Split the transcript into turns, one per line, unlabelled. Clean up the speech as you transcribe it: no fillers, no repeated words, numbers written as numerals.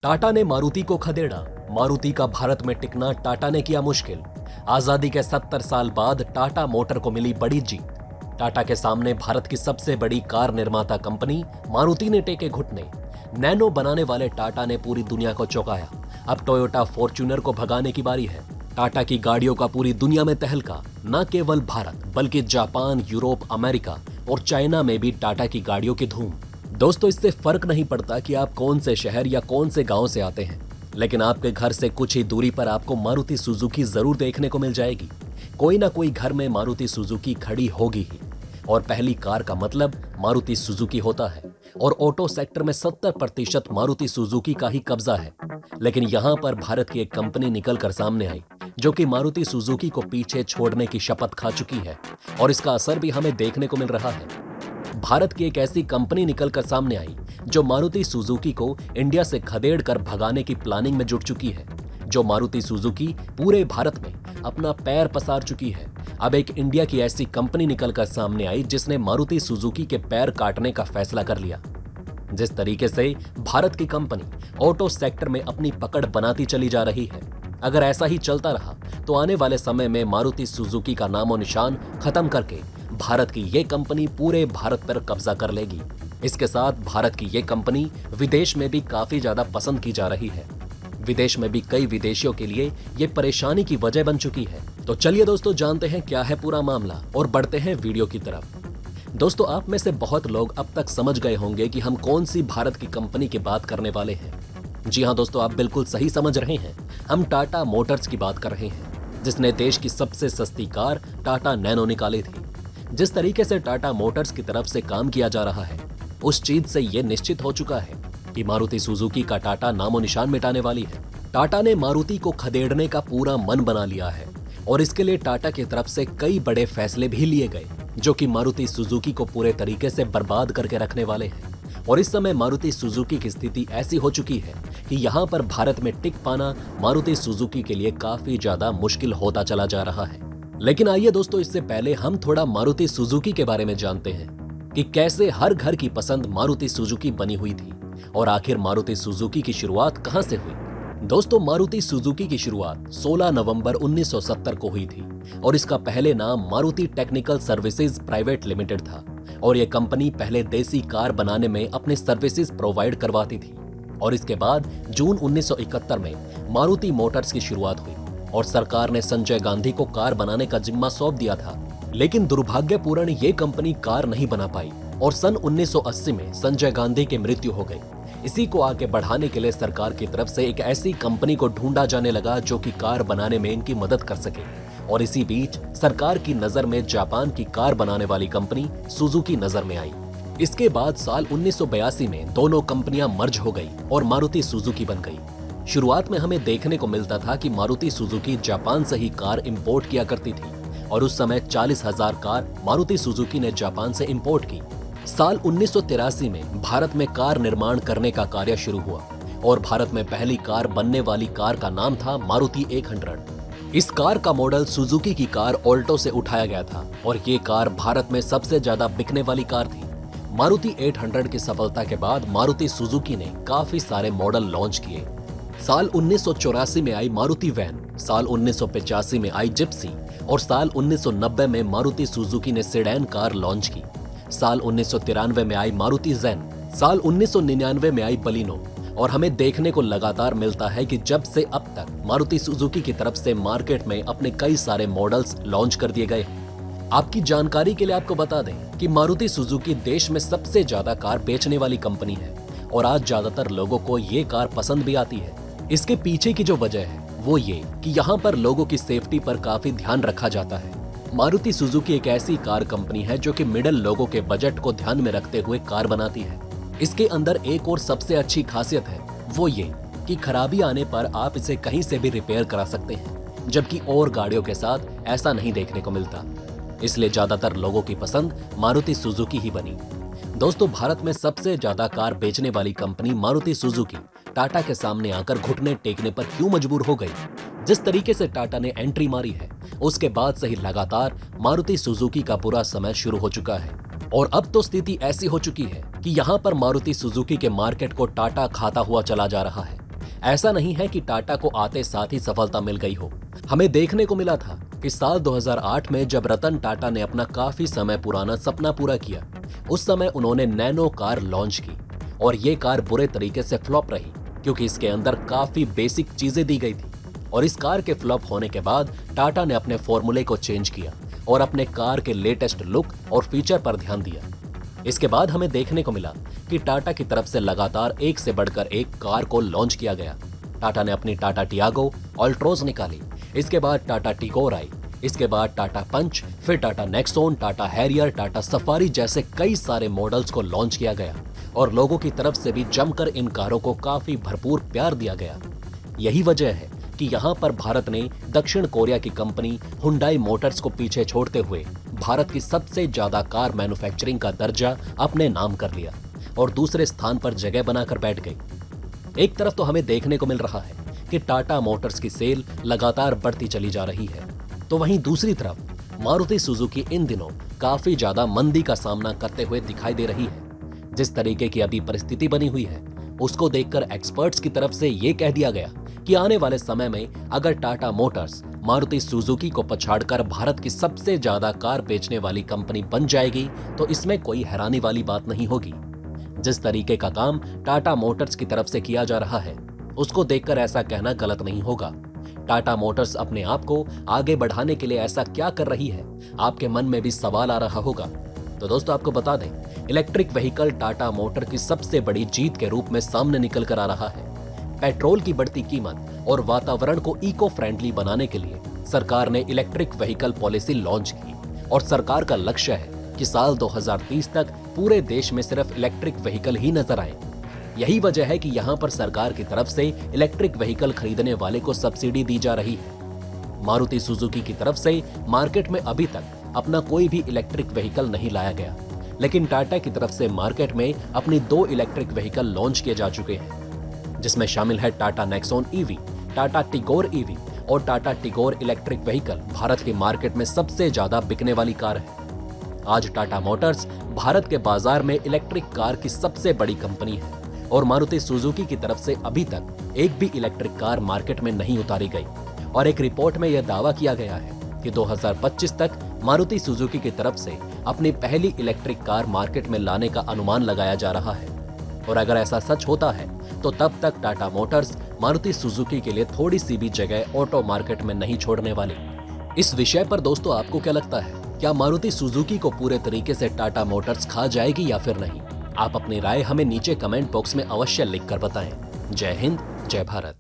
टाटा ने मारुति को खदेड़ा। मारुति का भारत में टिकना टाटा ने किया मुश्किल। आजादी के 70 साल बाद टाटा मोटर को मिली बड़ी जीत। टाटा के सामने भारत की सबसे बड़ी कार निर्माता कंपनी मारुति ने टेके घुटने। नैनो बनाने वाले टाटा ने पूरी दुनिया को चौंकाया। अब टोयोटा फॉर्च्यूनर को भगाने की बारी है। टाटा की गाड़ियों का पूरी दुनिया में तहलका। न केवल भारत बल्कि जापान, यूरोप, अमेरिका और चाइना में भी टाटा की गाड़ियों की धूम। दोस्तों, इससे फर्क नहीं पड़ता कि आप कौन से शहर या कौन से गांव से आते हैं, लेकिन आपके घर से कुछ ही दूरी पर आपको मारुति सुजुकी जरूर देखने को मिल जाएगी। कोई ना कोई घर में मारुति सुजुकी खड़ी होगी ही, और पहली कार का मतलब मारुति सुजुकी होता है। और ऑटो सेक्टर में 70% मारुति सुजुकी का ही कब्जा है। लेकिन यहाँ पर भारत की एक कंपनी निकल कर सामने आई जो कि मारुति सुजुकी को पीछे छोड़ने की शपथ खा चुकी है, और इसका असर भी हमें देखने को मिल रहा है। भारत की एक ऐसी कंपनी निकलकर सामने आई जो मारुति सुजुकी को इंडिया से खदेड़ कर भगाने की प्लानिंग में जुट चुकी है। जो मारुति सुजुकी पूरे भारत में अपना पैर पसार चुकी है। अब एक इंडिया की ऐसी कंपनी निकलकर सामने आई जिसने मारुति सुजुकी के पैर काटने का फैसला कर लिया। जिस तरीके से भारत की कंपनी ऑटो सेक्टर में अपनी पकड़ बनाती चली जा रही है, अगर ऐसा ही चलता रहा तो आने वाले समय में मारुति सुजुकी का नामो निशान खत्म करके भारत की ये कंपनी पूरे भारत पर कब्जा कर लेगी। इसके साथ भारत की ये कंपनी विदेश में भी काफी ज्यादा पसंद की जा रही है। विदेश में भी कई विदेशियों के लिए ये परेशानी की वजह बन चुकी है। तो चलिए दोस्तों, जानते हैं क्या है पूरा मामला और बढ़ते हैं वीडियो की तरफ। दोस्तों, आप में से बहुत लोग अब तक समझ गए होंगे कि हम कौन सी भारत की कंपनी की बात करने वाले हैं। जी हाँ दोस्तों, आप बिल्कुल सही समझ रहे हैं। हम टाटा मोटर्स की बात कर रहे हैं, जिसने देश की सबसे सस्ती कार टाटा नैनो निकाली थी। जिस तरीके से टाटा मोटर्स की तरफ से काम किया जा रहा है, उस चीज से यह निश्चित हो चुका है कि मारुति सुजुकी का टाटा नामो निशान मिटाने वाली है। टाटा ने मारुति को खदेड़ने का पूरा मन बना लिया है, और इसके लिए टाटा की तरफ से कई बड़े फैसले भी लिए गए जो कि मारुति सुजुकी को पूरे तरीके से बर्बाद करके रखने वाले हैं। और इस समय मारुति सुजुकी की स्थिति ऐसी हो चुकी है कि यहाँ पर भारत में टिक पाना मारुति सुजुकी के लिए काफी ज्यादा मुश्किल होता चला जा रहा है। लेकिन आइए दोस्तों, इससे पहले हम थोड़ा मारुति सुजुकी के बारे में जानते हैं कि कैसे हर घर की पसंद मारुति सुजुकी बनी हुई थी, और आखिर मारुति सुजुकी की शुरुआत कहां से हुई। दोस्तों, मारुति सुजुकी की शुरुआत 16 नवंबर 1970 को हुई थी, और इसका पहले नाम Maruti technical services private limited था। और यह कंपनी पहले देसी कार बनाने में अपने सर्विसेज प्रोवाइड करवाती थी। और इसके बाद जून 1971 में मारुति मोटर्स की शुरुआत हुई, और सरकार ने संजय गांधी को कार बनाने का जिम्मा सौंप दिया था। लेकिन दुर्भाग्यपूर्ण ये कंपनी कार नहीं बना पाई, और सन 1980 में संजय गांधी की मृत्यु हो गई। इसी को आगे बढ़ाने के लिए सरकार की तरफ से एक ऐसी कंपनी को ढूंढा जाने लगा जो कि कार बनाने में इनकी मदद कर सके। और इसी बीच सरकार की नजर में जापान की कार बनाने वाली कंपनी सुजुकी नजर में आई। इसके बाद साल 1982 में दोनों कंपनियां मर्ज हो गई और मारुति सुजुकी बन गई। शुरुआत में हमें देखने को मिलता था कि मारुति सुजुकी जापान से ही कार इंपोर्ट किया करती थी, और उस समय 40,000 कार मारुति सुजुकी ने जापान से इंपोर्ट की। साल 1983 में भारत में कार निर्माण करने का कार्य शुरू हुआ, और भारत में पहली कार बनने वाली कार का नाम था मारुति 100। इस कार का मॉडल सुजुकी की कार ऑल्टो से उठाया गया था, और ये कार भारत में सबसे ज्यादा बिकने वाली कार थी। मारुति 800 की सफलता के बाद मारुति सुजुकी ने काफी सारे मॉडल लॉन्च किए। साल 1984 में आई मारुति वैन, साल 1985 में आई जिप्सी, और साल 1990 में मारुति सुजुकी ने सेडान कार लॉन्च की। साल 1993 में आई मारुति जैन, साल 1999 में आई बलिनो। और हमें देखने को लगातार मिलता है कि जब से अब तक मारुति सुजुकी की तरफ से मार्केट में अपने कई सारे मॉडल्स लॉन्च कर दिए गए हैं। आपकी जानकारी के लिए आपको बता दें कि मारुति सुजुकी देश में सबसे ज्यादा कार बेचने वाली कंपनी है, और आज ज्यादातर लोगों को ये कार पसंद भी आती है। इसके पीछे की जो वजह है वो ये कि यहाँ पर लोगों की सेफ्टी पर काफी ध्यान रखा जाता है। मारुति सुजुकी एक ऐसी कार कंपनी है जो कि मिडिल लोगों के बजट को ध्यान में रखते हुए कार बनाती है। इसके अंदर एक और सबसे अच्छी खासियत है वो ये कि खराबी आने पर आप इसे कहीं से भी रिपेयर करा सकते हैं, जबकि और गाड़ियों के साथ ऐसा नहीं देखने को मिलता। इसलिए ज्यादातर लोगों की पसंद मारुति सुजुकी ही बनी। दोस्तों, भारत में सबसे ज्यादा कार बेचने वाली कंपनी मारुति सुजुकी टाटा के सामने आकर घुटने टेकने पर क्यों मजबूर हो गई। जिस तरीके से टाटा ने एंट्री मारी है, उसके बाद से ही लगातार मारुति सुजुकी का बुरा समय शुरू हो चुका है, और अब तो स्थिति ऐसी हो चुकी है कि यहाँ पर मारुति सुजुकी के मार्केट को टाटा खाता हुआ चला जा रहा है। ऐसा नहीं है कि टाटा को आते साथ ही सफलता मिल गई हो। हमें देखने को मिला था कि साल 2008 में जब रतन टाटा ने अपना काफी समय पुराना सपना पूरा किया, उस समय उन्होंने नैनो कार लॉन्च की और ये कार बुरे तरीके से फ्लॉप रही क्योंकि इसके अंदर काफी बेसिक चीजें दी गई थी। और इस कार के फ्लॉप होने के बाद टाटा ने अपने फॉर्मूले को चेंज किया और अपने कार के लेटेस्ट लुक और फीचर पर ध्यान दिया। इसके बाद हमें देखने को मिला कि टाटा की तरफ से लगातार एक से बढ़कर एक कार को लॉन्च किया गया। टाटा ने अपनी टाटा टियागो, ऑल्ट्रोज निकाली, इसके बाद टाटा टिगोर आई, इसके बाद टाटा पंच, फिर Tata Nexon, Tata Harrier, Tata safari जैसे कई सारे मॉडल्स को लॉन्च किया गया और लोगों की तरफ से भी जमकर इन कारों को काफी भरपूर प्यार दिया गया। यही वजह है कि यहाँ पर भारत ने दक्षिण कोरिया की कंपनी हुंडई मोटर्स को पीछे छोड़ते हुए भारत की सबसे ज्यादा कार मैन्युफैक्चरिंग का दर्जा अपने नाम कर लिया और दूसरे स्थान पर जगह बनाकर बैठ गई। एक तरफ तो हमें देखने को मिल रहा है कि टाटा मोटर्स की सेल लगातार बढ़ती चली जा रही है, तो वहीं दूसरी तरफ मारुति सुजुकी इन दिनों काफी ज्यादा मंदी का सामना करते हुए दिखाई दे रही है। जिस तरीके की अभी परिस्थिति बनी हुई है, उसको देखकर एक्सपर्ट्स की तरफ से ये कह दिया गया कि आने वाले समय में अगर टाटा मोटर्स मारुति सुजुकी को पछाड़कर भारत की सबसे ज्यादा कार बेचने वाली कंपनी बन जाएगी तो इसमें कोई हैरानी वाली बात नहीं होगी। जिस तरीके का काम टाटा मोटर्स की तरफ से किया जा रहा है, उसको देखकर ऐसा कहना गलत नहीं होगा। टाटा मोटर्स अपने आप को आगे बढ़ाने के लिए ऐसा क्या कर रही है, आपके मन में भी सवाल आ रहा होगा। तो दोस्तों आपको बता दें, इलेक्ट्रिक व्हीकल टाटा मोटर की सबसे बड़ी जीत के रूप में सामने निकल कर आ रहा है। पेट्रोल की बढ़ती कीमत और वातावरण को इको फ्रेंडली बनाने के लिए सरकार ने इलेक्ट्रिक व्हीकल पॉलिसी लॉन्च की और सरकार का लक्ष्य है कि साल 2030 तक पूरे देश में सिर्फ इलेक्ट्रिक व्हीकल ही नजर आए। यही वजह है कि यहाँ पर सरकार की तरफ से इलेक्ट्रिक व्हीकल खरीदने वाले को सब्सिडी दी जा रही है। मारुति सुजुकी की तरफ से मार्केट में अभी तक अपना कोई भी इलेक्ट्रिक व्हीकल नहीं लाया गया, लेकिन टाटा की तरफ से मार्केट में अपनी 2 इलेक्ट्रिक व्हीकल लॉन्च किए जा चुके हैं, जिसमें शामिल है Tata Nexon EV, Tata Tigor EV और टाटा टिगोर इलेक्ट्रिक व्हीकल भारत के मार्केट में सबसे ज्यादा बिकने वाली कार है। आज टाटा मोटर्स भारत के बाजार में इलेक्ट्रिक कार की सबसे बड़ी कंपनी है और मारुति सुजुकी की तरफ से अभी तक एक भी इलेक्ट्रिक कार मार्केट में नहीं उतारी गई और एक रिपोर्ट में यह दावा किया गया है कि 2025 तक मारुति सुजुकी की तरफ से अपनी पहली इलेक्ट्रिक कार मार्केट में लाने का अनुमान लगाया जा रहा है। और अगर ऐसा सच होता है तो तब तक टाटा मोटर्स मारुति सुजुकी के लिए थोड़ी सी भी जगह ऑटो मार्केट में नहीं छोड़ने वाली। इस विषय पर दोस्तों आपको क्या लगता है, क्या मारुति सुजुकी को पूरे तरीके से टाटा मोटर्स खा जाएगी या फिर नहीं? आप अपनी राय हमें नीचे कमेंट बॉक्स में अवश्य लिखकर बताएं। जय हिंद, जय भारत।